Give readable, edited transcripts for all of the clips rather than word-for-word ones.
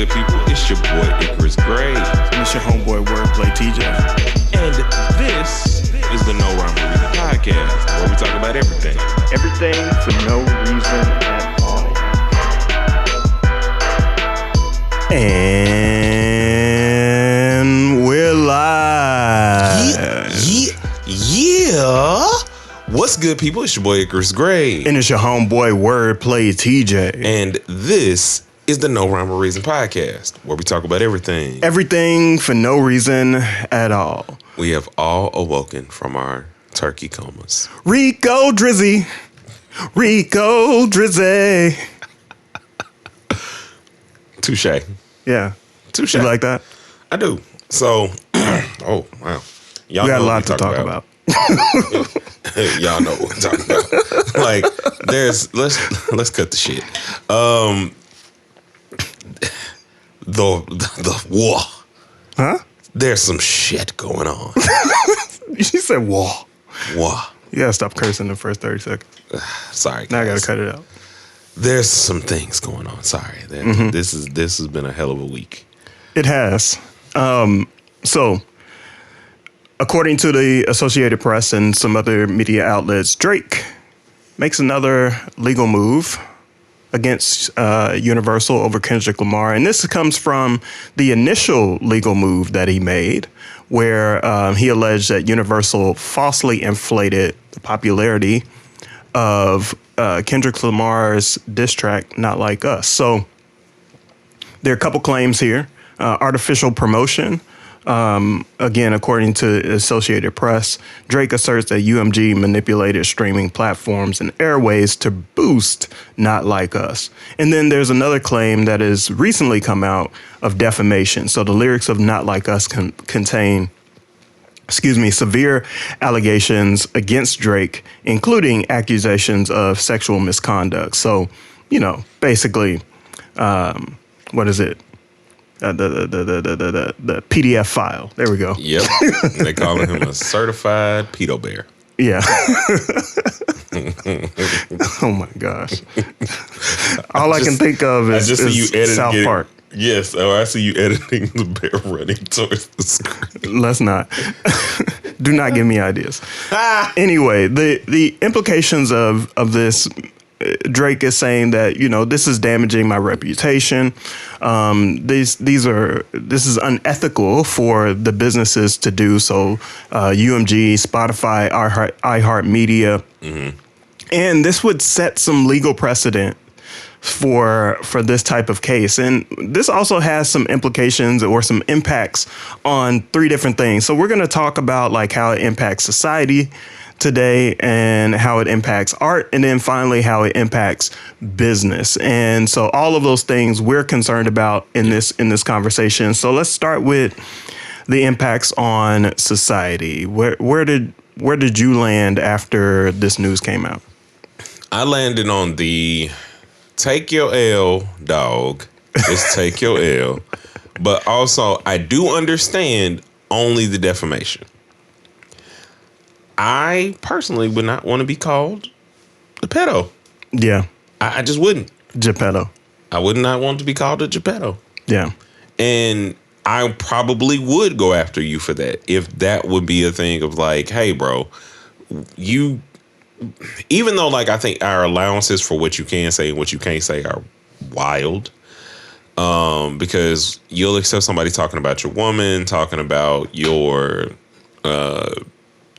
good people? It's your boy Icarus Gray. And it's your homeboy Wordplay TJ. And this is the No Rhyme or Reason podcast, where we talk about everything. Everything for no reason at all. And we're live. Yeah. What's good, people? It's your boy Icarus Gray. And it's your homeboy Wordplay TJ. And this is the No Rhyme or Reason podcast, where we talk about everything. Everything for no reason at all. We have all awoken from our turkey comas. Rico Drizzy. Rico Drizzy. Touche. Yeah. Touche. You like that? I do. So, oh, wow. Y'all we got know a lot what to talk about. Y'all know what we're talking about. Like, let's cut the shit. The war. Huh? There's some shit going on. You said war. War. You gotta stop cursing the first 30 seconds. Sorry, guys. Now I gotta cut it out. There's some things going on. Sorry. This has been a hell of a week. It has. So, according to the Associated Press and some other media outlets, Drake makes another legal move against Universal over Kendrick Lamar. And this comes from the initial legal move that he made, where he alleged that Universal falsely inflated the popularity of Kendrick Lamar's diss track, Not Like Us. So there are a couple claims here. Artificial promotion. Again, according to Associated Press, Drake asserts that UMG manipulated streaming platforms and airways to boost Not Like Us. And then there's another claim that has recently come out of defamation. So the lyrics of Not Like Us contain severe allegations against Drake, including accusations of sexual misconduct. So, basically, what is it? The PDF file. There we go. Yep. They calling him a certified pedo bear. Yeah. Oh my gosh. All I can think of is South Park. Yes. Oh, I see you editing the bear running towards the screen. Let's not. Do not give me ideas. Anyway, the implications of this, Drake is saying that, this is damaging my reputation. This is unethical for the businesses to do so. UMG, Spotify, iHeartMedia. Mm-hmm. And this would set some legal precedent for this type of case. And this also has some implications or some impacts on three different things. So we're going to talk about like how it impacts society today and how it impacts art, and then finally how it impacts business. And so all of those things we're concerned about in this conversation. So let's start with the impacts on society. Where did you land after this news came out? I landed on the take your L, dog. Just take your L. But also, I do understand only the defamation. I personally would not want to be called a pedo. Yeah. I just wouldn't. Geppetto. I would not want to be called a Geppetto. Yeah. And I probably would go after you for that if that would be a thing of like, hey, bro, even though like I think our allowances for what you can say and what you can't say are wild, because you'll accept somebody talking about your woman, talking about your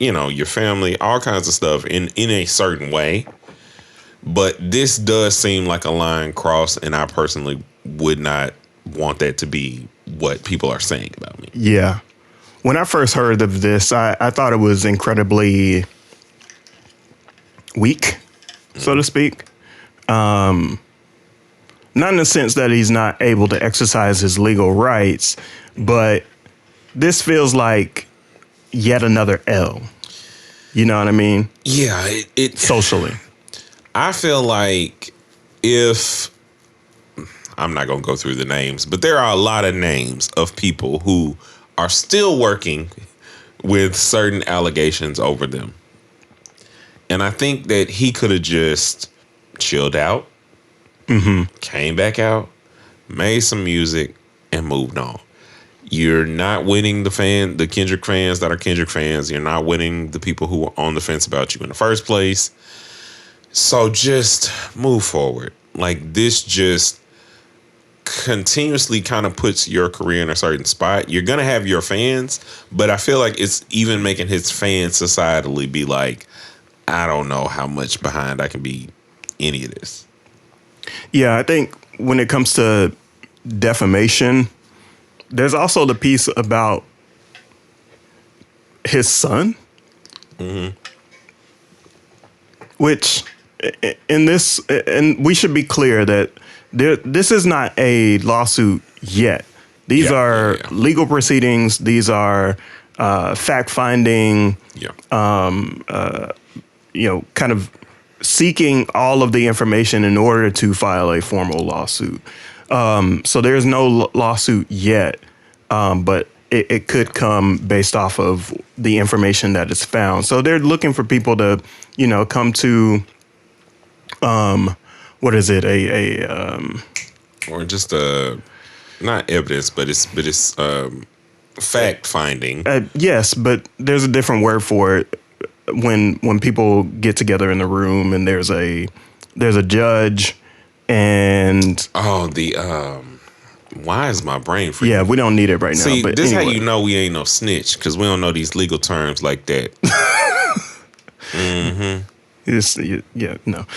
your family, all kinds of stuff in a certain way. But this does seem like a line crossed, and I personally would not want that to be what people are saying about me. Yeah. When I first heard of this, I thought it was incredibly weak, so to speak. Not in the sense that he's not able to exercise his legal rights, but this feels like yet another L. You know what I mean? Yeah. It socially. I feel like if I'm not going to go through the names, but there are a lot of names of people who are still working with certain allegations over them. And I think that he could have just chilled out, came back out, made some music, and moved on. You're not winning the Kendrick fans that are Kendrick fans. You're not winning the people who were on the fence about you in the first place. So just move forward. Like, this just continuously kind of puts your career in a certain spot. You're going to have your fans, but I feel like it's even making his fans societally be like, I don't know how much behind I can be any of this. Yeah, I think when it comes to defamation, there's also the piece about his son, which in this, and we should be clear that this is not a lawsuit yet. These are legal proceedings. These are fact finding. Kind of seeking all of the information in order to file a formal lawsuit. So there's no lawsuit yet, but it could come based off of the information that is found. So they're looking for people to, come to, what is it? Or just not evidence, but it's fact finding. Yes, but there's a different word for it. When people get together in the room and there's a judge and why is my brain freaking? Yeah, we don't need it right now. See, but this anyway. how you know we ain't no snitch, because we don't know these legal terms like that. No.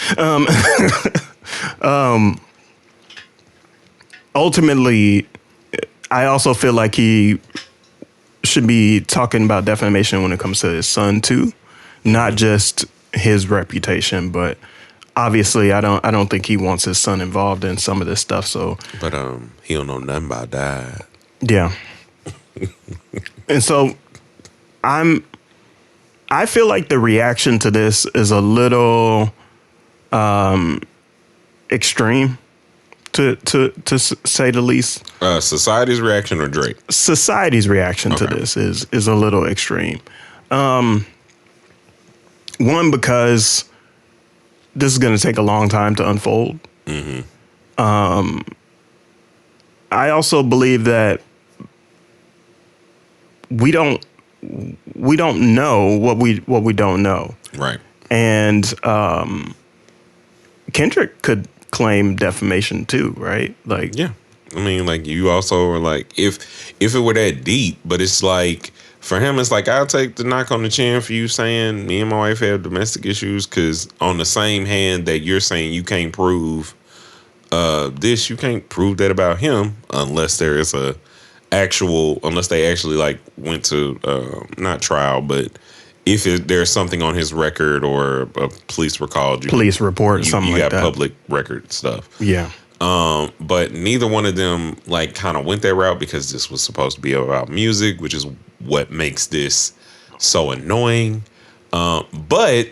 Ultimately, I also feel like he should be talking about defamation when it comes to his son too, not just his reputation, but obviously I don't think he wants his son involved in some of this stuff. So, but he don't know nothing about that. Yeah. And so I feel like the reaction to this is a little extreme, to say the least. Society's reaction or Drake? Society's reaction to this is a little extreme. One, because this is going to take a long time to unfold. I also believe that we don't know what we don't know. Right. And Kendrick could claim defamation too, right? Like, yeah. I mean, like, you also are like, if it were that deep, but it's like, for him, it's like, I'll take the knock on the chin for you saying me and my wife have domestic issues, because on the same hand that you're saying you can't prove this, you can't prove that about him unless there is unless they actually like went to not trial, but if there's something on his record or a police report, something like that. You got public record stuff. Yeah. But neither one of them like kind of went that route, because this was supposed to be about music, which is what makes this so annoying. But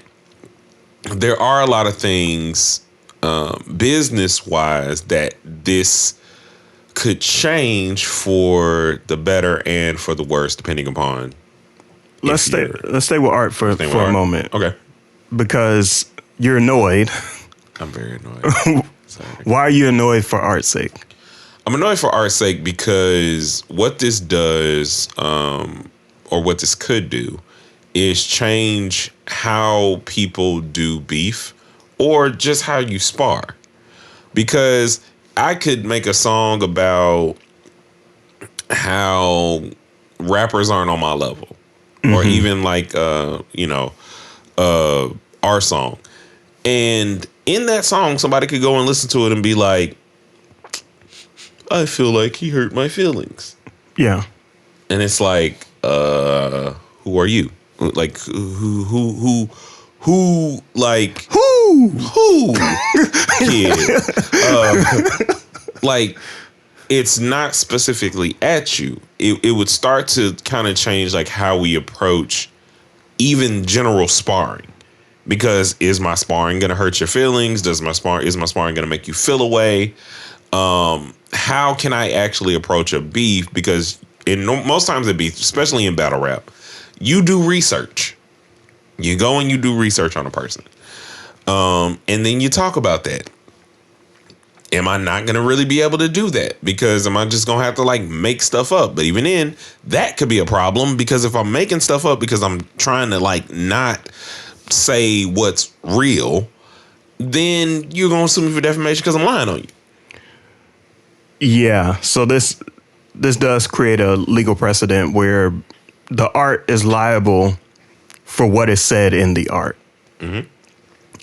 there are a lot of things business wise that this could change for the better and for the worse, depending upon. Let's stay with art for a moment. Okay. Because you're annoyed. I'm very annoyed. Why are you annoyed for art's sake? I'm annoyed for art's sake because what this does, or what this could do, is change how people do beef or just how you spar. Because I could make a song about how rappers aren't on my level, or even like our song, and in that song somebody could go and listen to it and be like, I feel like he hurt my feelings. Yeah. And it's like, who are you? Like, who kid? Like, it's not specifically at you. It would start to kind of change like how we approach even general sparring. Because is my sparring going to hurt your feelings? Is my sparring going to make you feel away? How can I actually approach a beef? Because most times in beef, especially in battle rap, you do research. You go and you do research on a person. And then you talk about that. am I not going to really be able to do that? Because am I just going to have to like make stuff up? But even then, that could be a problem, because if I'm making stuff up because I'm trying to like not say what's real, then you're going to sue me for defamation because I'm lying on you. Yeah. So this does create a legal precedent where the art is liable for what is said in the art. Mm-hmm.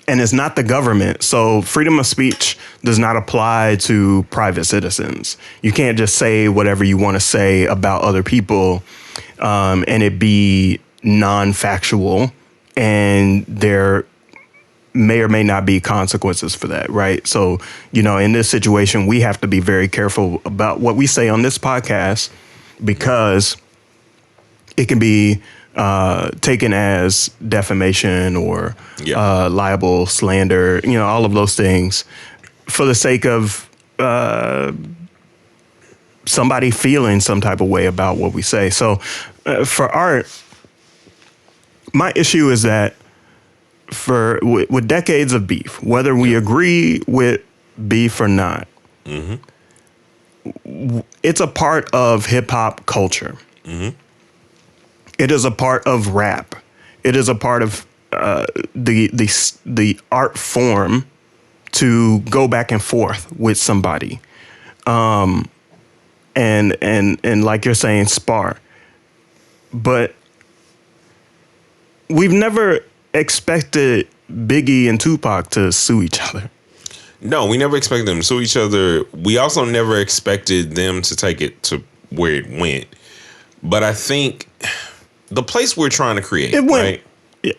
And it's not the government. So freedom of speech does not apply to private citizens. You can't just say whatever you want to say about other people and it be non-factual, and there may or may not be consequences for that, right? So, in this situation, we have to be very careful about what we say on this podcast, because it can be taken as defamation or libel, slander, all of those things, for the sake of somebody feeling some type of way about what we say. So for art, my issue is that with decades of beef, whether we agree with beef or not, it's a part of hip hop culture. Mm-hmm. It is a part of rap. It is a part of the art form to go back and forth with somebody, and like you're saying, spar. But we've never expected Biggie and Tupac to sue each other. No, we never expected them to sue each other. We also never expected them to take it to where it went. But I think the place we're trying to create, right? Yeah,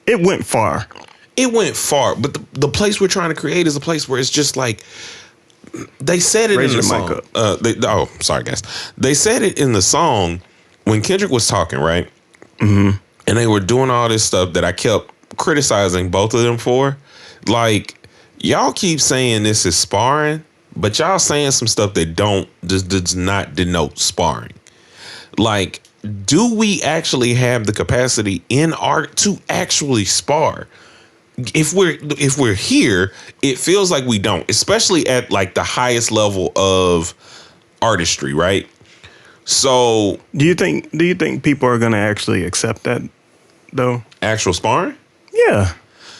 it went far. It went far, but the place we're trying to create is a place where it's just like, they said it in the song. Sorry, guys. They said it in the song when Kendrick was talking, right? Mm-hmm. And they were doing all this stuff that I kept criticizing both of them for. Like, y'all keep saying this is sparring, but y'all saying some stuff that does not denote sparring. Like, do we actually have the capacity in art to actually spar? If we're here, it feels like we don't, especially at like the highest level of artistry, right? So, do you think people are going to actually accept that, though? Actual sparring? Yeah.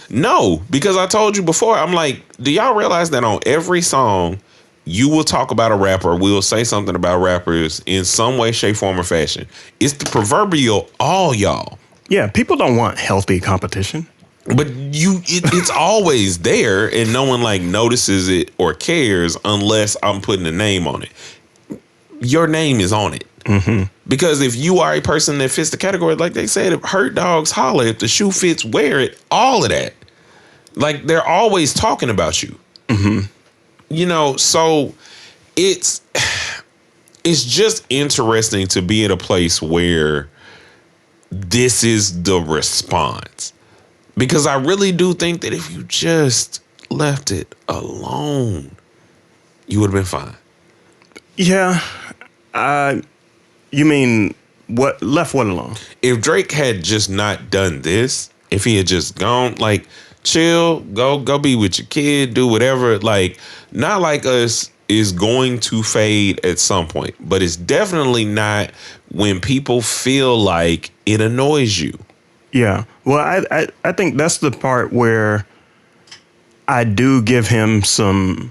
No, because I told you before, I'm like, do y'all realize that on every song you will talk about a rapper, we will say something about rappers in some way, shape, form, or fashion? It's the proverbial all y'all. Yeah, people don't want healthy competition. But it's always there, and no one like notices it or cares unless I'm putting a name on it. Your name is on it. Mm-hmm. Because if you are a person that fits the category, like they said, if hurt dogs holler, if the shoe fits, wear it, all of that. Like, they're always talking about you. Mm-hmm. So it's just interesting to be in a place where this is the response. Because I really do think that if you just left it alone, you would have been fine. Yeah. You mean what alone? If Drake had just not done this, if he had just gone, like, chill, go be with your kid, do whatever, like, Not Like Us is going to fade at some point, but it's definitely not when people feel like it annoys you. Yeah. Well, I think that's the part where I do give him some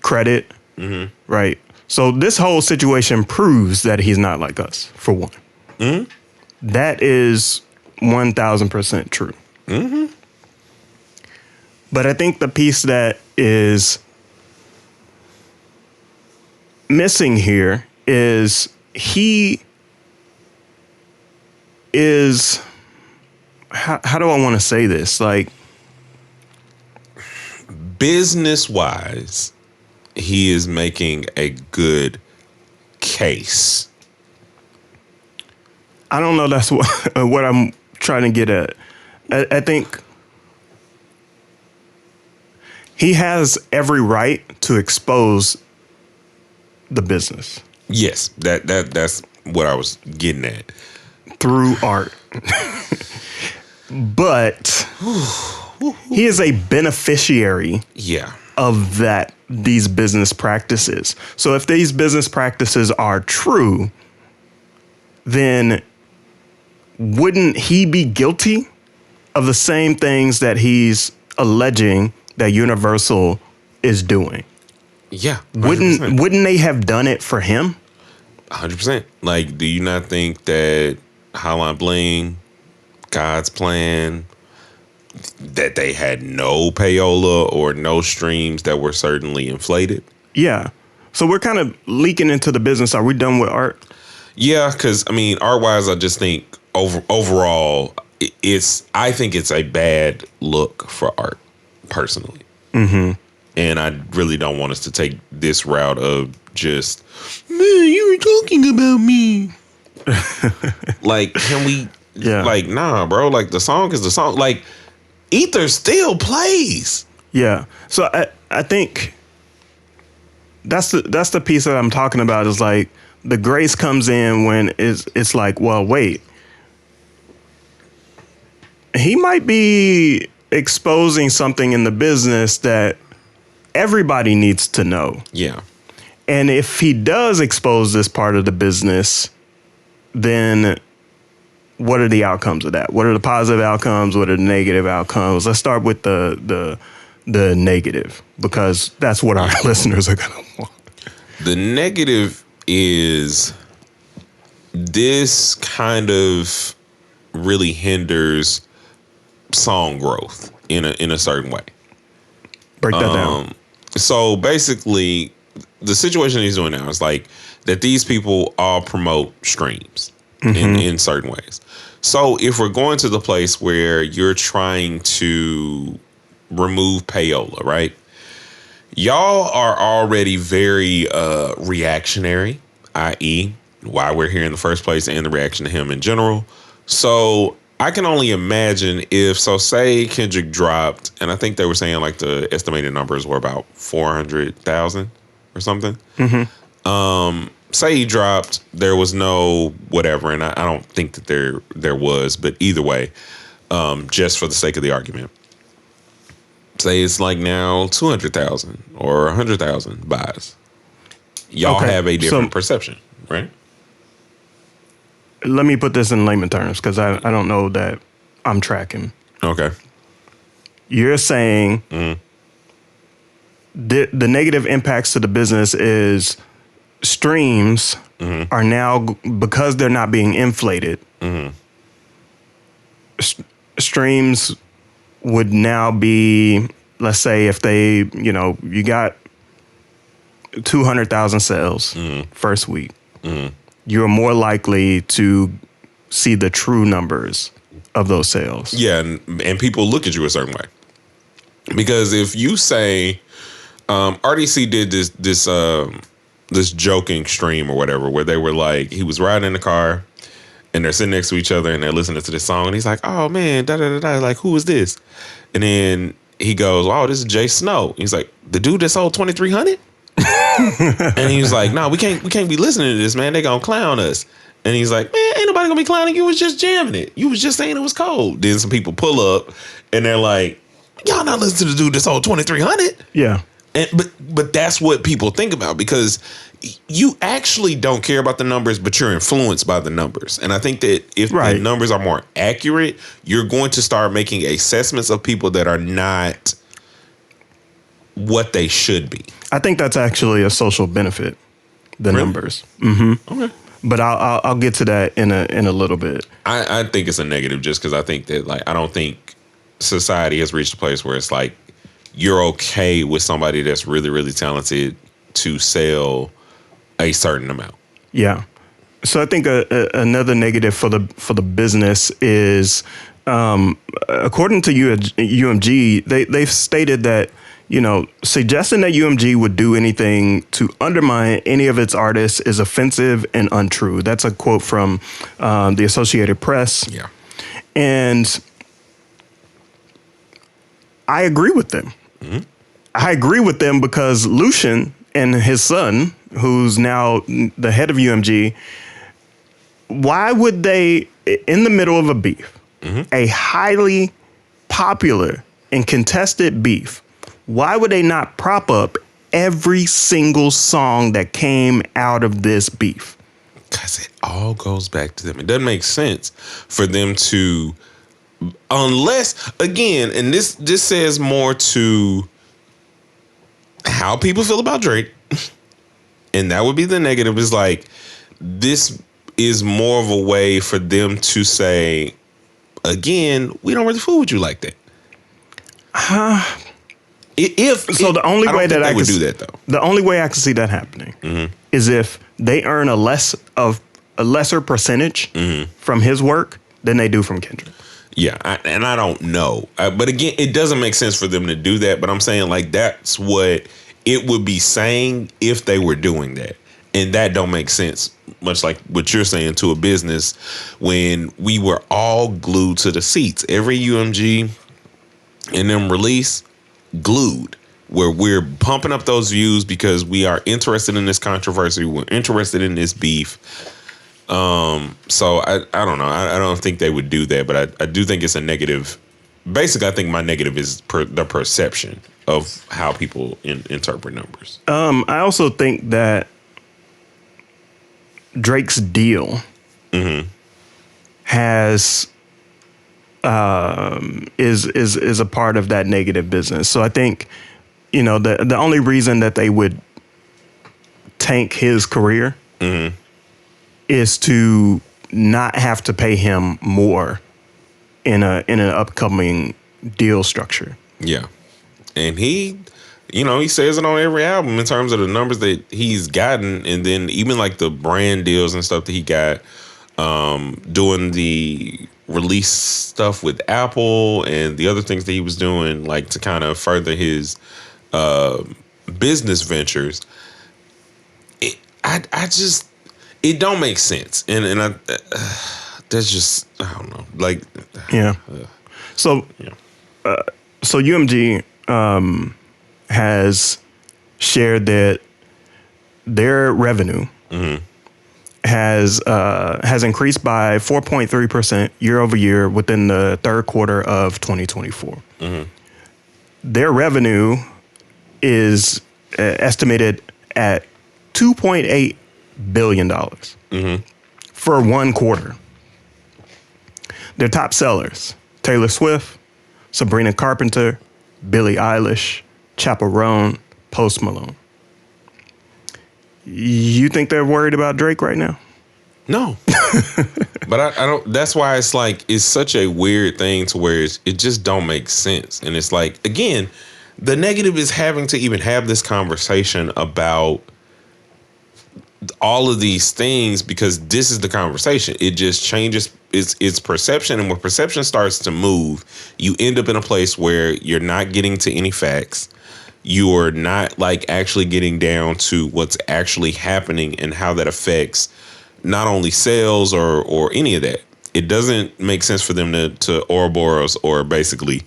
credit. Mm-hmm. Right. So this whole situation proves that he's not like us, for one. Mm-hmm. That is 1,000% true. Mm-hmm. But I think the piece that is missing here is he is... How do I want to say this? Like, business-wise, he is making a good case. I don't know. That's what I'm trying to get at. I think he has every right to expose the business. Yes, that's what I was getting at. Through art. But he is a beneficiary of these business practices. So if these business practices are true, then wouldn't he be guilty of the same things that he's alleging that Universal is doing? Yeah. 100%. Wouldn't they have done it for him? 100%. Like, do you not think that Highline Bling, God's Plan, that they had no payola or no streams that were certainly inflated? Yeah. So we're kind of leaking into the business. Are we done with art? Yeah, because I mean, art wise, I just think overall, I think it's a bad look for art, personally. Mm-hmm. And I really don't want us to take this route of just, man, you were talking about me. Like, can we? Yeah. Like, nah, bro. Like, the song is the song. Like, Ether still plays. Yeah. So I think that's the piece that I'm talking about, is like the grace comes in when it's like, well, wait, he might be exposing something in the business that everybody needs to know. Yeah. And if he does expose this part of the business, then what are the outcomes of that? What are the positive outcomes? What are the negative outcomes? Let's start with the negative, because that's what our listeners are going to want. The negative is this kind of really hinders song growth in a certain way. Break that down. So basically, the situation he's doing now is like that these people all promote streams in certain ways. So if we're going to the place where you're trying to remove payola, right? Y'all are already very reactionary, i.e., why we're here in the first place and the reaction to him in general. So I can only imagine if, so say Kendrick dropped, and I think they were saying like the estimated numbers were about 400,000 or something. Say he dropped, there was no whatever, and I don't think that there was, but either way, just for the sake of the argument, say it's like now 200,000 or 100,000 buys. Y'all have a different perception, right? Let me put this in layman terms, because I don't know that I'm tracking. Okay. You're saying the negative impacts to the business is streams are now, because they're not being inflated, streams would now be, let's say if they, you got 200,000 sales first week. You're more likely to see the true numbers of those sales. Yeah, and people look at you a certain way. Because if you say, RDC did this joking stream or whatever, where they were like, he was riding in the car and they're sitting next to each other and they're listening to this song and he's like, oh man, da da da da, like, who is this? And then he goes, oh, this is Jay Snow. He's like, the dude that sold 2,300? And he's like, no, we can't be listening to this, man. They gonna clown us. And he's like, man, ain't nobody gonna be clowning you. Was just jamming it. You was just saying it was cold. Then some people pull up and they're like, y'all not listening to the dude that sold 2,300? Yeah. And but that's what people think about, because you actually don't care about the numbers, but you're influenced by the numbers. And I think that if the numbers are more accurate, you're going to start making assessments of people that are not what they should be. I think that's actually a social benefit, the numbers. Okay. But I'll get to that in a little bit. I think it's a negative, just because I think that, like, I don't think society has reached a place where it's like you're okay with somebody that's really, really talented to sell a certain amount. Yeah. So I think another negative for the business is, according to UMG, they've stated that, suggesting that UMG would do anything to undermine any of its artists is offensive and untrue. That's a quote from the Associated Press. Yeah. And I agree with them. Mm-hmm. I agree with them because Lucian and his son, who's now the head of UMG, why would they, in the middle of a beef, a highly popular and contested beef, why would they not prop up every single song that came out of this beef? Because it all goes back to them. It doesn't make sense for them to, unless, again, and this says more to how people feel about Drake, and that would be the negative, is like, this is more of a way for them to say, again, we don't really fool with you like that. The only way that I would do that, though. The only way I can see that happening is if they earn a lesser percentage from his work than they do from Kendrick. Yeah, I don't know. But again, it doesn't make sense for them to do that. But I'm saying, like, that's what it would be saying if they were doing that. And that don't make sense, much like what you're saying, to a business when we were all glued to the seats. Every UMG and them release, glued, where we're pumping up those views because we are interested in this controversy. We're interested in this beef. So I don't know. I don't think they would do that, but I do think it's a negative. Basically, I think my negative is the perception of how people interpret numbers. I also think that Drake's deal has is a part of that negative business. So I think, the only reason that they would tank his career is to not have to pay him more in an upcoming deal structure. Yeah. And he says it on every album in terms of the numbers that he's gotten. And then even like the brand deals and stuff that he got, doing the release stuff with Apple and the other things that he was doing, like to kind of further his business ventures. It don't make sense. And that's just, I don't know. Like, yeah. So UMG has shared that their revenue has increased by 4.3% year over year within the third quarter of 2024. Their revenue is estimated at $2.8 billion for one quarter. Their top sellers: Taylor Swift, Sabrina Carpenter, Billie Eilish, Chaperone, Post Malone. You think they're worried about Drake right now? No. But I don't. That's why it's like, it's such a weird thing to where it just don't make sense. And it's like, again, the negative is having to even have this conversation about all of these things, because this is the conversation. It just changes its perception. And when perception starts to move, you end up in a place where you're not getting to any facts. You're not like actually getting down to what's actually happening and how that affects not only sales or any of that. It doesn't make sense for them to Ouroboros or basically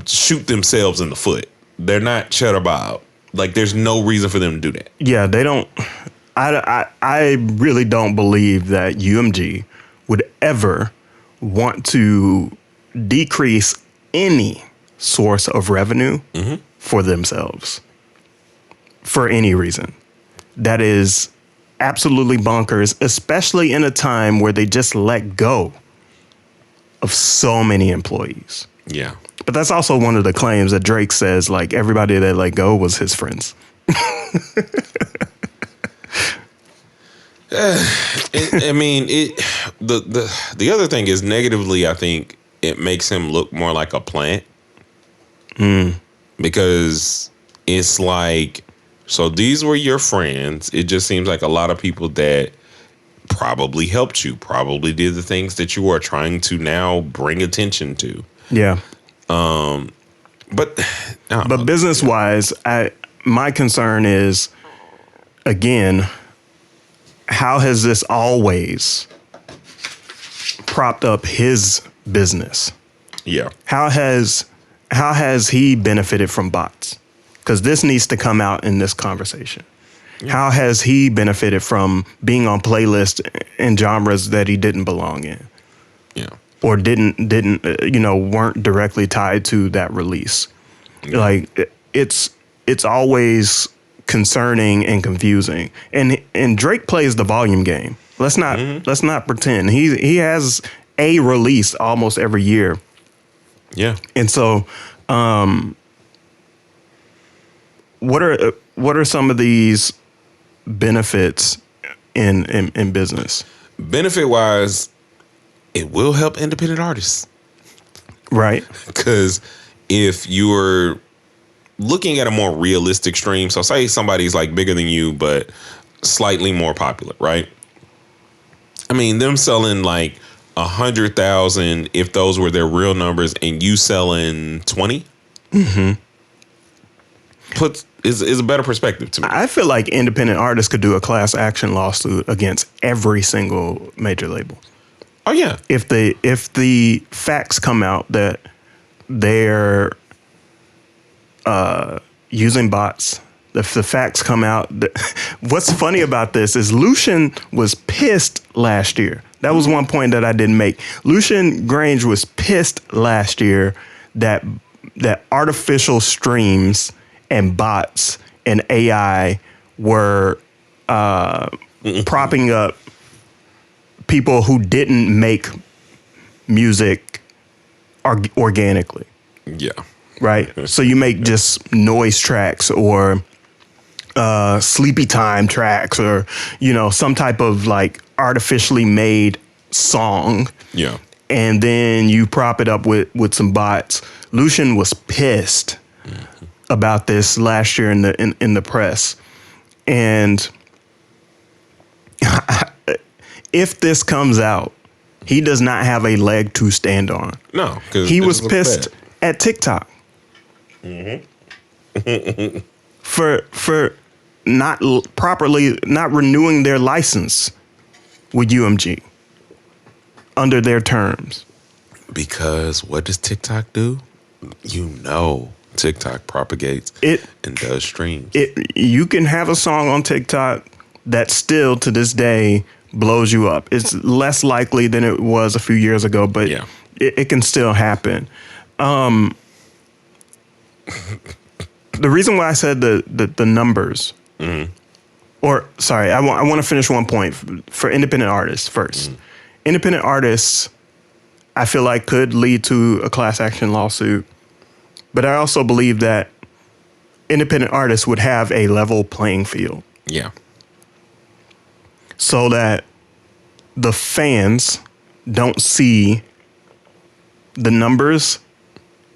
shoot themselves in the foot. They're not Cheddar Bob. Like, there's no reason for them to do that. Yeah, they don't. I really don't believe that UMG would ever want to decrease any source of revenue for themselves for any reason. That is absolutely bonkers, especially in a time where they just let go of so many employees. Yeah. But that's also one of the claims that Drake says, like, everybody that let go was his friends. The other thing is, negatively, I think it makes him look more like a plant. Because it's like, so these were your friends. It just seems like a lot of people that probably helped you, probably did the things that you are trying to now bring attention to. Yeah. But business wise, my concern is, again, how has this always propped up his business? Yeah. How has he benefited from bots? Because this needs to come out in this conversation. Yeah. How has he benefited from being on playlists in genres that he didn't belong in? Yeah. Or didn't weren't directly tied to that release? Yeah. Like it's always concerning and confusing. And Drake plays the volume game. Let's not pretend. He has a release almost every year. Yeah. And so what are some of these benefits in business? Benefit wise, it will help independent artists. Right. Because if you're looking at a more realistic stream, so say somebody's like bigger than you, but slightly more popular, right? I mean, them selling like 100,000, if those were their real numbers, and you selling 20, is a better perspective to me. I feel like independent artists could do a class action lawsuit against every single major label. Oh yeah, If the facts come out that they're using bots, if the facts come out that, what's funny about this is Lucian was pissed last year. That was one point that I didn't make. Lucian Grange was pissed last year that artificial streams and bots and AI were propping up people who didn't make music organically. yeah, Right. So you make just noise tracks or sleepy time tracks or, some type of like artificially made song. yeah. And then you prop it up with some bots. Lucian was pissed about this last year in the press. And if this comes out, he does not have a leg to stand on. No, because He was pissed at TikTok for not properly not renewing their license with UMG under their terms. Because what does TikTok do? TikTok propagates It and does streams. You can have a song on TikTok that still to this day blows you up. It's less likely than it was a few years ago, but Yeah. it can still happen. The reason why I said the numbers, or sorry, I want to finish one point for independent artists first. Independent artists, I feel like could lead to a class action lawsuit, but I also believe that independent artists would have a level playing field Yeah. so that the fans don't see the numbers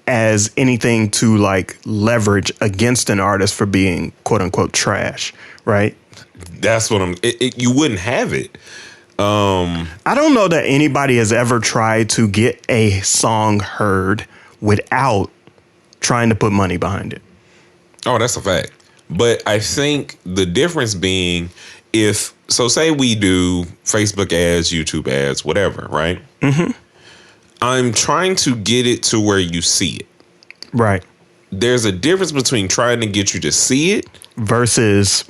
as anything to like leverage against an artist for being quote unquote trash, right? That's what you wouldn't have it. I don't know that anybody has ever tried to get a song heard without trying to put money behind it. Oh, that's a fact. But I think the difference being say we do Facebook ads, YouTube ads, whatever, right? Mm-hmm. I'm trying to get it to where you see it. Right. There's a difference between trying to get you to see it versus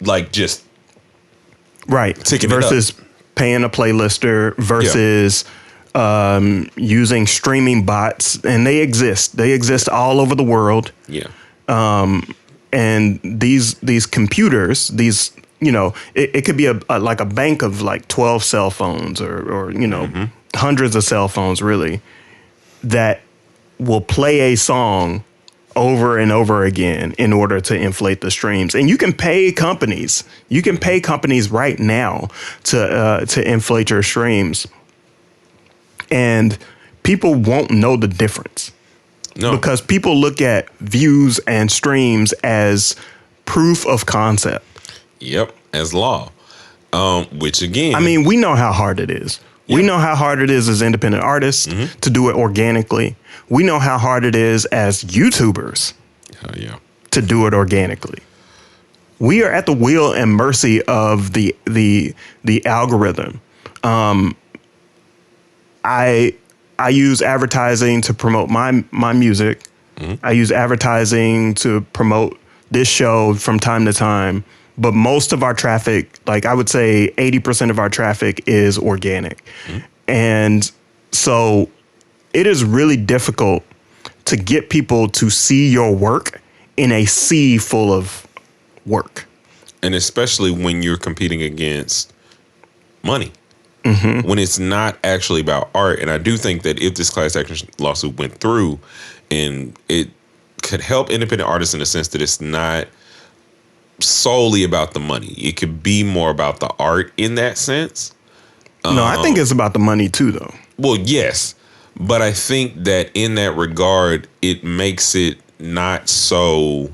like just right. ticking versus it up. Paying a playlister versus using streaming bots, and they exist. They exist all over the world. Yeah. And these computers, it could be like a bank of like 12 cell phones or hundreds of cell phones really that will play a song over and over again in order to inflate the streams. And you can pay companies. You can pay companies right now to inflate your streams. And people won't know the difference. No. Because people look at views and streams as proof of concept. Yep, as law. Which again, I mean, we know how hard it is. Yeah. We know how hard it is as independent artists to do it organically. We know how hard it is as YouTubers yeah. to do it organically. We are at the will and mercy of the algorithm. I use advertising to promote my music. I use advertising to promote this show from time to time. But most of our traffic, like I would say 80% of our traffic is organic. And so it is really difficult to to get people to see your work in a sea full of work. And especially when you're competing against money. When it's not actually about art. And I do think that if this class action lawsuit went through, and it could help independent artists in the sense that it's not solely about the money. It could be more about the art in that sense. No, I think it's about the money too, though. Well, yes. But I think that in that regard, it makes it not so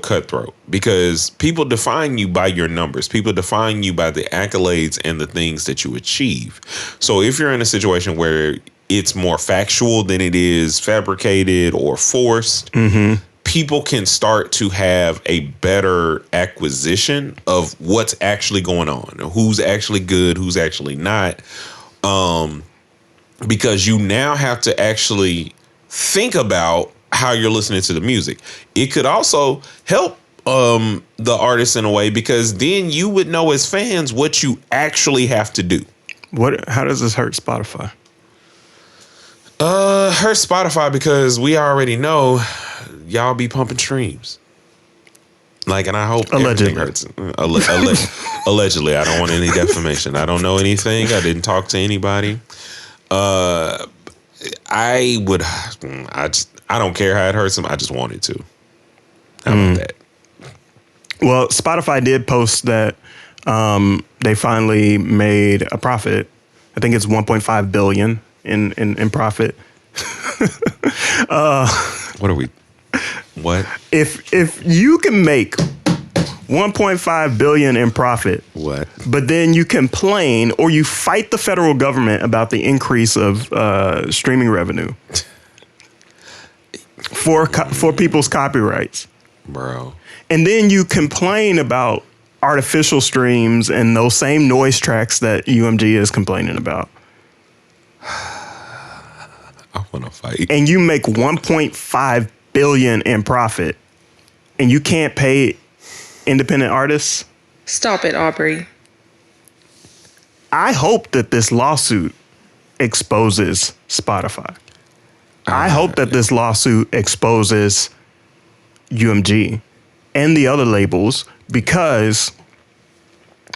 cutthroat, because people define you by your numbers. People define you by the accolades and the things that you achieve. So if you're in a situation where it's more factual than it is fabricated or forced, people can start to have a better acquisition of what's actually going on, who's actually good, who's actually not. Because you now have to actually think about how you're listening to the music. It could also help the artist in a way, because then you would know as fans what you actually have to do. How does this hurt Spotify? Hurt Spotify because we already know y'all be pumping streams. Like, and I hope allegedly everything hurts. Allegedly, I don't want any defamation. I don't know anything. I didn't talk to anybody. I don't care how it hurts them. I just want it to. How about that? Well, Spotify did post that they finally made a profit. I think it's 1.5 billion in profit. What are we? What? If you can make 1.5 billion in profit, What? but then you complain or you fight the federal government about the increase of streaming revenue for people's copyrights, Bro. and then you complain about artificial streams and those same noise tracks that UMG is complaining about, I want to fight. and you make 1.5 billion in profit, and you can't pay independent artists. Stop it, Aubrey. I hope that this lawsuit exposes Spotify. I hope that this lawsuit exposes UMG and the other labels, because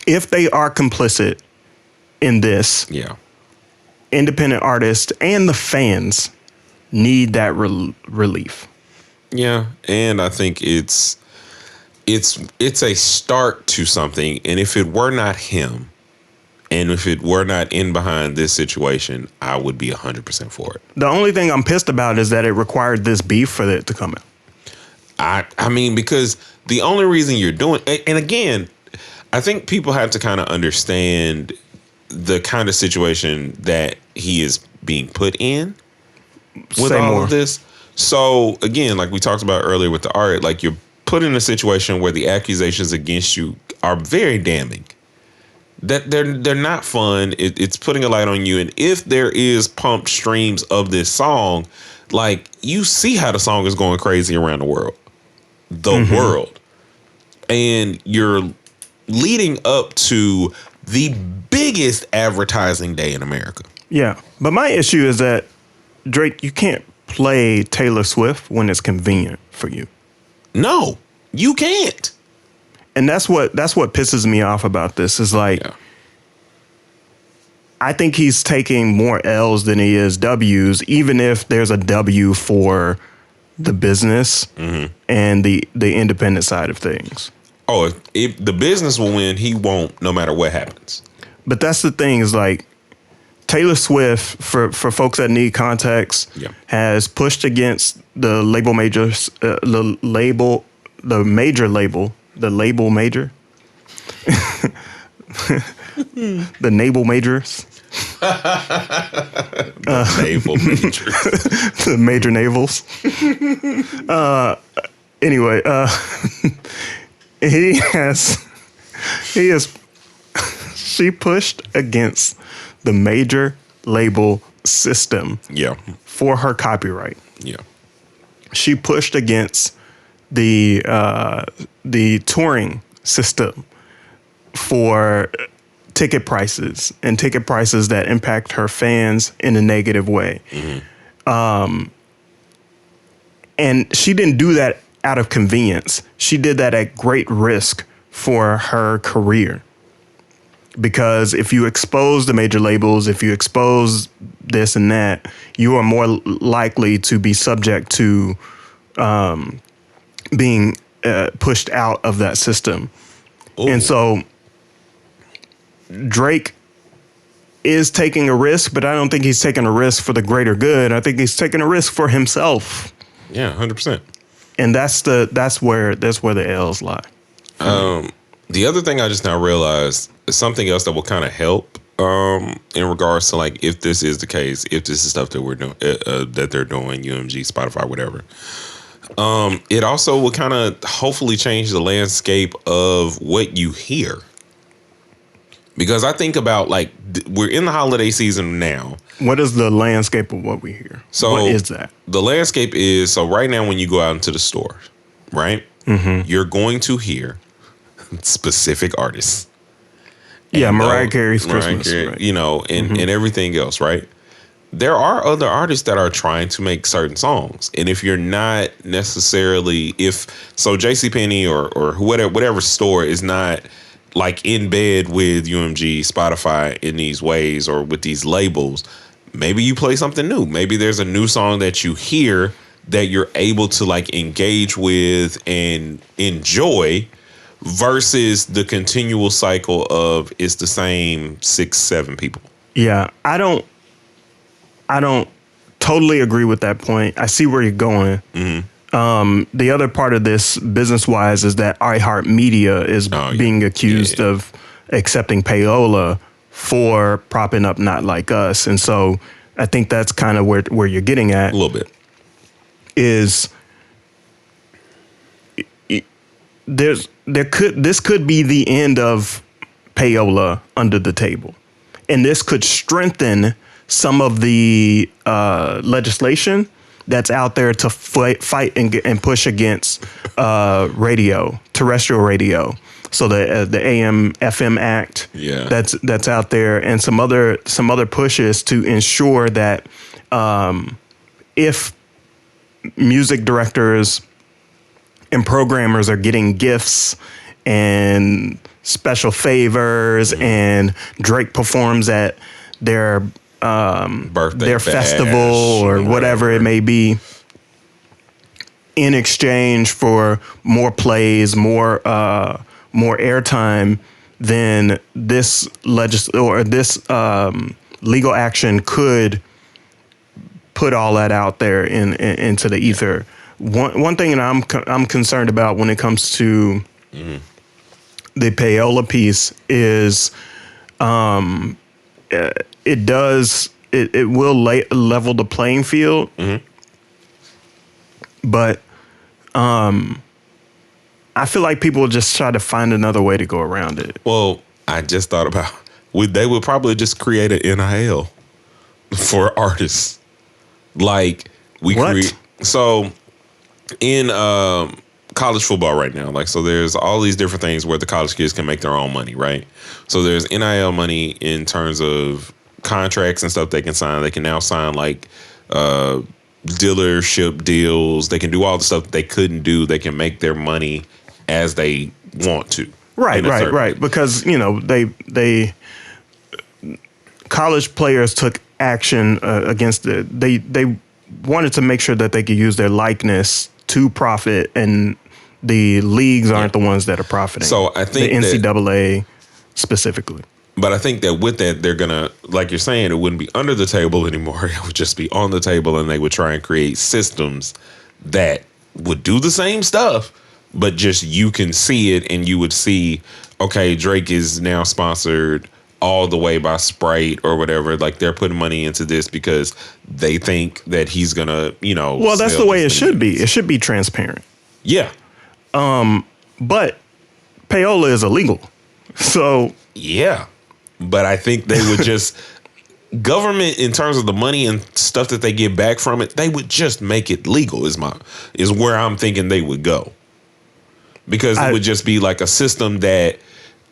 if they are complicit in this, Yeah. independent artists and the fans need that relief. Yeah, and I think it's a start to something. And if it were not him, and if it were not in behind this situation, I would be 100% for it. The only thing I'm pissed about is that it required this beef for it to come out. I mean, because the only reason you're doing, and again, I think people have to kind of understand the kind of situation that he is being put in with Say all more. of this. So again, like we talked about earlier with the art, like you're put in a situation where the accusations against you are very damning. That they're not fun. It's putting a light on you. And if there is pumped streams of this song, like, you see how the song is going crazy around the world. World. And you're leading up to the biggest advertising day in America. Yeah. But my issue is that, Drake, you can't play Taylor Swift when it's convenient for you. No, you can't. And that's what pisses me off about this is like, Yeah. I think he's taking more L's than he is W's, even if there's a W for the business and the independent side of things. Oh, if the business will win, he won't, no matter what happens. But that's the thing is like, Taylor Swift, for folks that need context, Yeah. has pushed against the label majors, the naval majors, Naval major. the major navals. Anyway, she pushed against the major label system Yeah. for her copyright. Yeah. She pushed against the touring system for ticket prices and ticket prices that impact her fans in a negative way. And she didn't do that out of convenience. She did that at great risk for her career. Because if you expose the major labels, if you expose this and that, you are more likely to be subject to being pushed out of that system. Ooh. And so Drake is taking a risk, but I don't think he's taking a risk for the greater good. I think he's taking a risk for himself. Yeah, 100%. And that's where the L's lie. The other thing I just now realized is something else that will kind of help in regards to like if this is the case, if this is stuff that we're doing, that they're doing, UMG, Spotify, whatever. It also will kind of hopefully change the landscape of what you hear. Because I think about like we're in the holiday season now. What is the landscape of what we hear? So what is that? The landscape is so right now when you go out into the store, right? Mm-hmm. You're going to hear specific artists. Yeah, Mariah Carey's Christmas, right. You know, and everything else, right? There are other artists that are trying to make certain songs. And if you're not necessarily, JCPenney or whatever store is not like in bed with UMG, Spotify in these ways or with these labels, maybe you play something new. Maybe there's a new song that you hear that you're able to like engage with and enjoy versus the continual cycle of it's the same 6-7 people. Yeah, I don't totally agree with that point. I see where you're going. Mm-hmm. The other part of this business-wise is that iHeartMedia is being accused of accepting payola for propping up Not Like Us. And so I think that's kind of where you're getting at. A little bit. Is this could be the end of payola under the table. And this could strengthen some of the legislation that's out there to fight and push against terrestrial radio. So the AM FM Act, that's out there, and some other pushes to ensure that if music directors and programmers are getting gifts and special favors, and Drake performs at their birthday their festival or whatever it may be, in exchange for more plays, more airtime, then this legal action could put all that out there into the ether. One thing that I'm concerned about when it comes to the payola piece is it will level the playing field, but I feel like people will just try to find another way to go around it. Well, I just thought about they would probably just create an NIL for artists. Like we create so in college football right now, like, so there's all these different things where the college kids can make their own money, right? So there's NIL money in terms of contracts and stuff they can sign. They can now sign like dealership deals. They can do all the stuff that they couldn't do. They can make their money as they want to. Right. Because, you know, they college players took action against they wanted to make sure that they could use their likeness to profit, and the leagues aren't the ones that are profiting. So I think the NCAA specifically. But I think that with that, they're gonna, like you're saying, it wouldn't be under the table anymore. It would just be on the table, and they would try and create systems that would do the same stuff, but just you can see it, and you would see, okay, Drake is now sponsored all the way by Sprite or whatever. Like, they're putting money into this because they think that he's gonna, you know. Well, that's the way it should be. It should be transparent. Yeah. But payola is illegal. So yeah. But I think they would just government, in terms of the money and stuff that they get back from it, they would just make it legal is where I'm thinking they would go. Because it would just be like a system that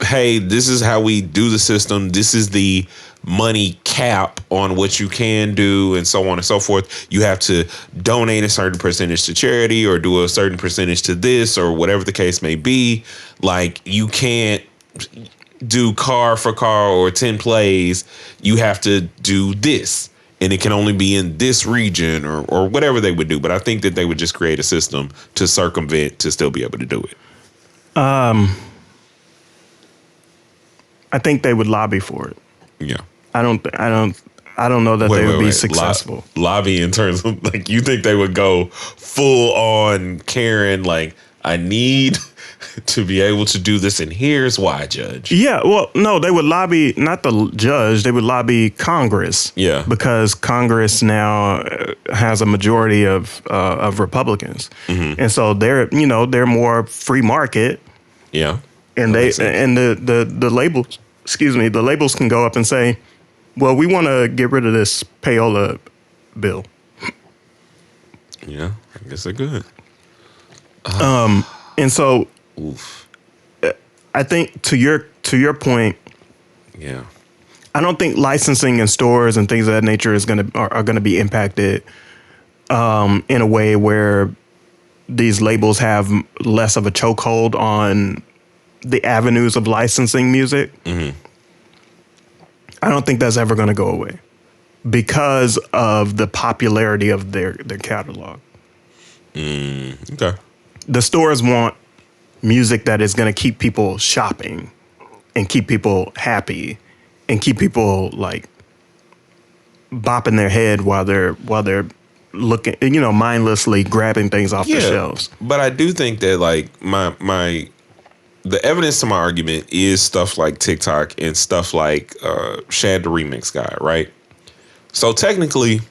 hey, this is how we do the system. This is the money cap on what you can do, and so on and so forth. You have to donate a certain percentage to charity or do a certain percentage to this or whatever the case may be. Like, you can't do car for car or 10 plays. You have to do this. And it can only be in this region or whatever they would do. But I think that they would just create a system to circumvent to still be able to do it. I think they would lobby for it. Yeah. I don't know that they would be successful. Lobby in terms of, like, you think they would go full on Karen, like, I need to be able to do this, and here's why, Judge. Yeah, well, no, they would lobby, not the judge, they would lobby Congress. Yeah. Because Congress now has a majority of Republicans. And so they're more free market. Yeah. And the labels, the labels can go up and say, well, we want to get rid of this payola bill. Yeah, I guess they're good. And so Oof. I think to your point, Yeah. I don't think licensing in stores and things of that nature are gonna be impacted in a way where these labels have less of a chokehold on the avenues of licensing music. I don't think that's ever going to go away because of the popularity of their catalog. Okay. The stores want music that is going to keep people shopping and keep people happy and keep people like bopping their head while they're looking, mindlessly grabbing things off the shelves. But I do think that, like, the evidence to my argument is stuff like TikTok and stuff like Shad the Remix Guy, right? So technically,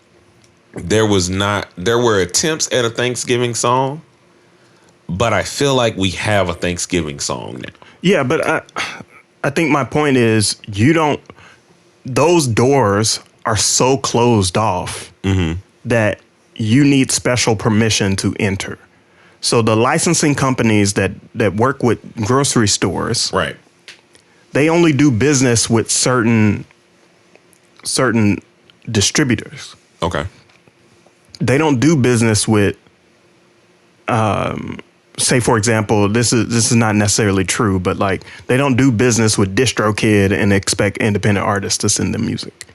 there were attempts at a Thanksgiving song, but I feel like we have a Thanksgiving song now. Yeah, but I think my point is those doors are so closed off that you need special permission to enter. So the licensing companies that work with grocery stores, Right. they only do business with certain distributors. Okay. They don't do business with, say, for example, this is not necessarily true, but like they don't do business with DistroKid and expect independent artists to send them music.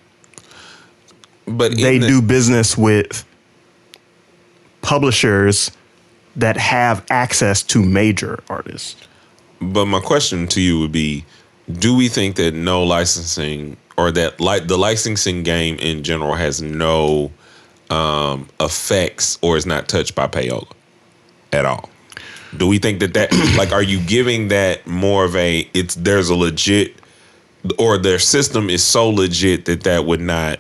But They do business with publishers that have access to major artists. But my question to you would be, do we think that no licensing or that the licensing game in general has no effects or is not touched by payola at all? Do we think that like, are you giving that more of there's a legit, or their system is so legit that would not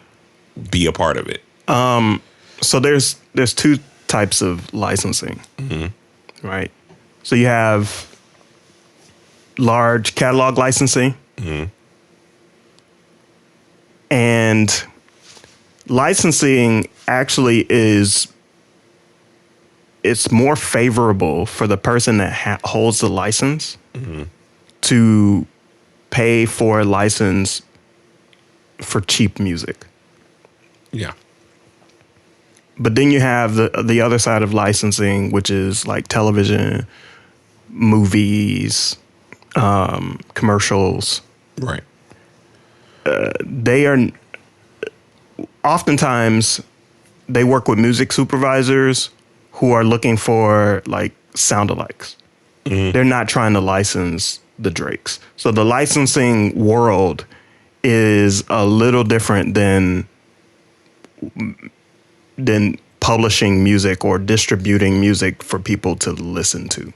be a part of it? So there's two types of licensing, right? So you have large catalog licensing, and licensing actually it's more favorable for the person that holds the license to pay for a license for cheap music. Yeah. But then you have the other side of licensing, which is like television, movies, commercials. Right. They are oftentimes they work with music supervisors who are looking for like sound-alikes. They're not trying to license the Drakes. So the licensing world is a little different than publishing music or distributing music for people to listen to.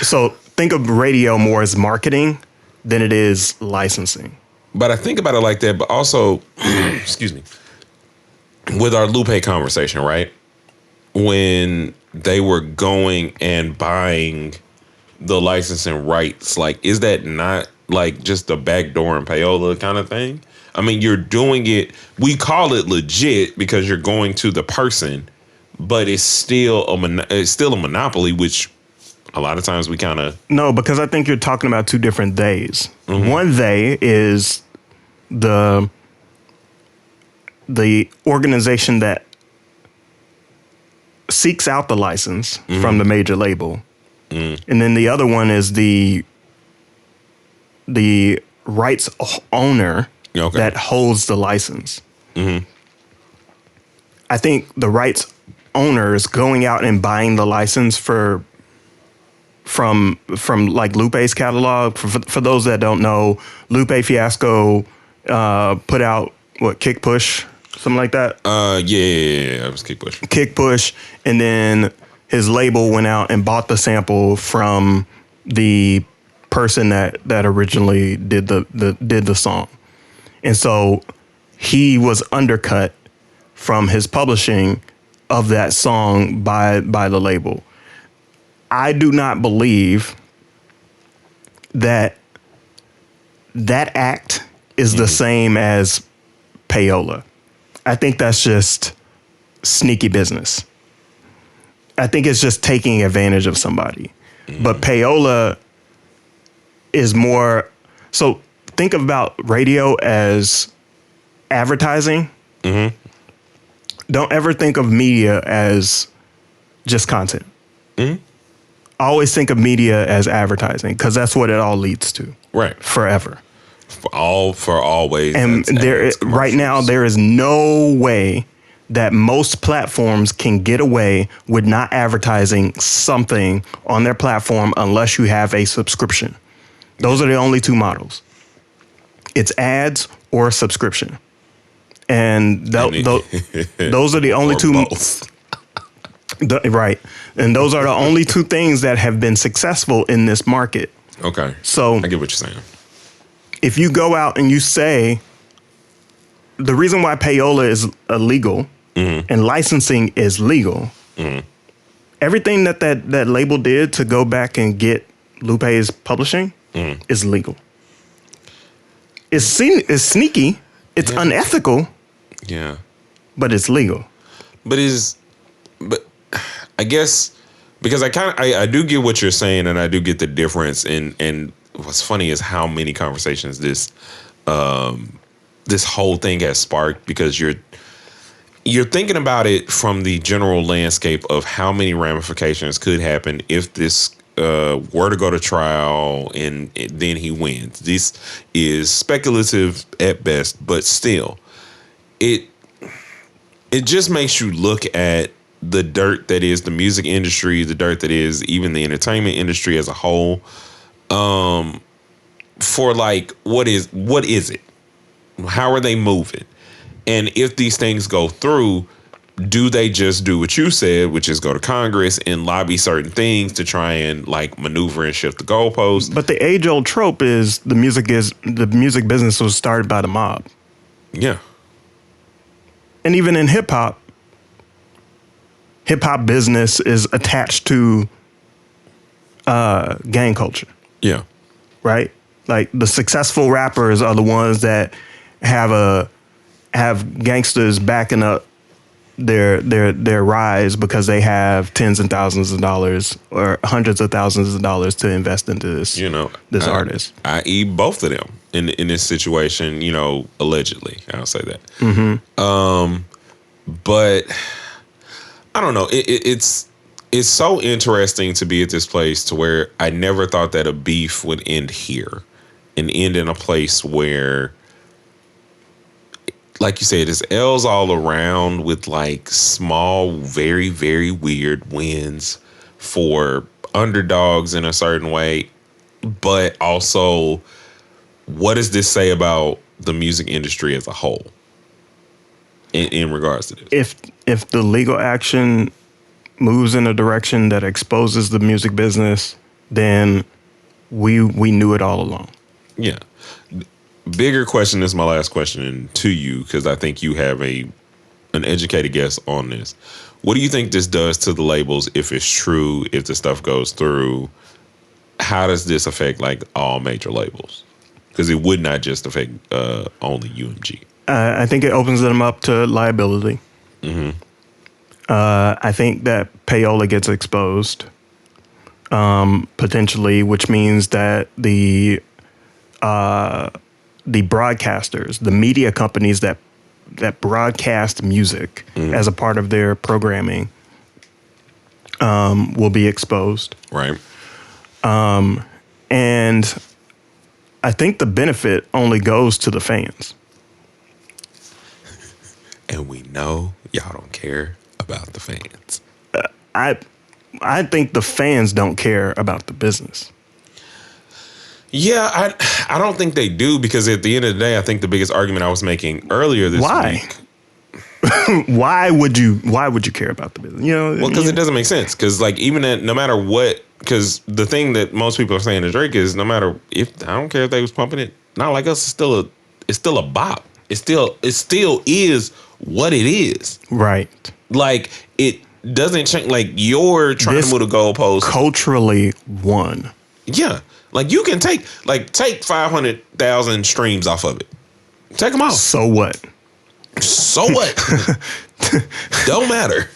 So think of radio more as marketing than it is licensing. But I think about it like that, but also, excuse me, with our Lupe conversation, right? When they were going and buying the licensing rights, like, is that not like just a backdoor and payola kind of thing? I mean, you're doing it, we call it legit because you're going to the person, but it's still a monopoly, which A lot of times we kind of No, because I think you're talking about two different days. One they is the organization that seeks out the license from the major label. And then the other one is the rights owner that holds the license. I think the rights owner is going out and buying the license from like Lupe's catalog. For those that don't know, Lupe Fiasco put out Kick Push, something like that. yeah, it was Kick Push. Kick Push, and then his label went out and bought the sample from the person that originally did the song, and so he was undercut from his publishing of that song by the label. I do not believe that act is the same as payola. I think that's just sneaky business. I think it's just taking advantage of somebody. But payola is more, so think about radio as advertising. Don't ever think of media as just content. Always think of media as advertising, because that's what it all leads to. Right. Forever. For always. And right now, there is no way that most platforms can get away with not advertising something on their platform unless you have a subscription. Those are the only two models. It's ads or subscription. And those are the only two. Right. And those are the only two things that have been successful in this market. Okay. So I get what you're saying. If you go out and you say, the reason why payola is illegal and licensing is legal, everything that label did to go back and get Lupe's publishing is legal. It's sneaky. It's unethical. Yeah. But it's legal. But I guess because I do get what you're saying, and I do get the difference. And what's funny is how many conversations this whole thing has sparked, because you're thinking about it from the general landscape of how many ramifications could happen if this were to go to trial and then he wins. This is speculative at best, but still, it just makes you look at the dirt that is the music industry, the dirt that is even the entertainment industry as a whole. For like, what is it? How are they moving? And if these things go through, do they just do what you said, which is go to Congress and lobby certain things to try and like maneuver and shift the goalposts? But the age-old trope is the music business was started by the mob. Yeah. And even in hip hop business is attached to gang culture. Yeah. Right? Like the successful rappers are the ones that have gangsters backing up their rise because they have tens and thousands of dollars or hundreds of thousands of dollars to invest into this, this artist. I.e. both of them in this situation, allegedly. I'll say that. But I don't know. It's so interesting to be at this place to where I never thought that a beef would end here and end in a place where, like you said, it's L's all around with like small, very, very weird wins for underdogs in a certain way. But also, what does this say about the music industry as a whole in regards to this? If the legal action moves in a direction that exposes the music business, then we knew it all along. Yeah. Bigger question is my last question to you, because I think you have an educated guess on this. What do you think this does to the labels if it's true, if the stuff goes through? How does this affect like all major labels? Because it would not just affect only UMG. I think it opens them up to liability. I think that payola gets exposed. potentially, which means that the broadcasters, the media companies that broadcast music as a part of their programming, will be exposed. Right. And I think the benefit only goes to the fans. And we know y'all don't care about the fans. I think the fans don't care about the business. Yeah, I don't think they do, because at the end of the day, I think the biggest argument I was making earlier this week. Why would you care about the business? Well, because it doesn't make sense. Because like no matter what, because the thing that most people are saying to Drake is, no matter if, I don't care if they was pumping it, not like us, it's still a bop. It still is what it is. Right. Like it doesn't change. Like you're trying to move the goalpost. Culturally won. Yeah. Like you can take 500,000 streams off of it. Take them off. So what? So what? Don't matter.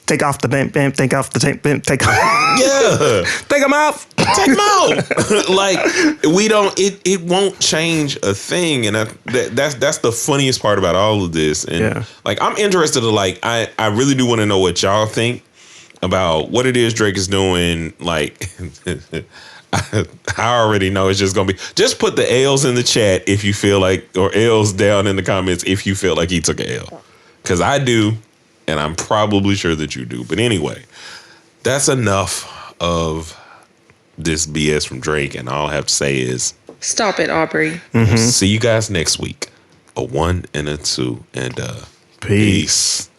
Take off the bam bam. Take off the bam. Take off. Yeah. Take them off. Take them out. Like we don't. It won't change a thing, and that's the funniest part about all of this. And like I'm interested to I really do want to know what y'all think about what it is Drake is doing. Like. I already know it's just gonna be. Just put the L's in the chat if you feel like, or L's down in the comments if you feel like he took an L, because I do, and I'm probably sure that you do. But anyway, that's enough of this BS from Drake, and all I have to say is, stop it, Aubrey. See you guys next week. A 1 and a 2, and peace.